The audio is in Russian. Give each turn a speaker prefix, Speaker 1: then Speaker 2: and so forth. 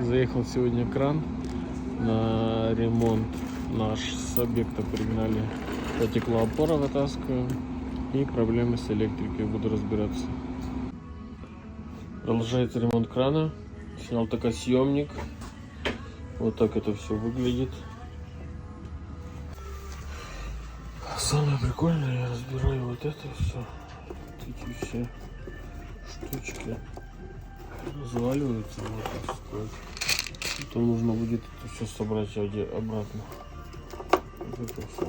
Speaker 1: Заехал сегодня кран на ремонт наш с объекта пригнали. Потекла опора, вытаскиваю. И проблемы с электрикой, буду разбираться. Продолжается ремонт крана. Снял токосъемник. Вот так это все выглядит. Самое прикольное, я разбираю вот это все. Эти все штучки разваливаются. Вот так сказать. Потом нужно будет это все собрать обратно. Вот это все.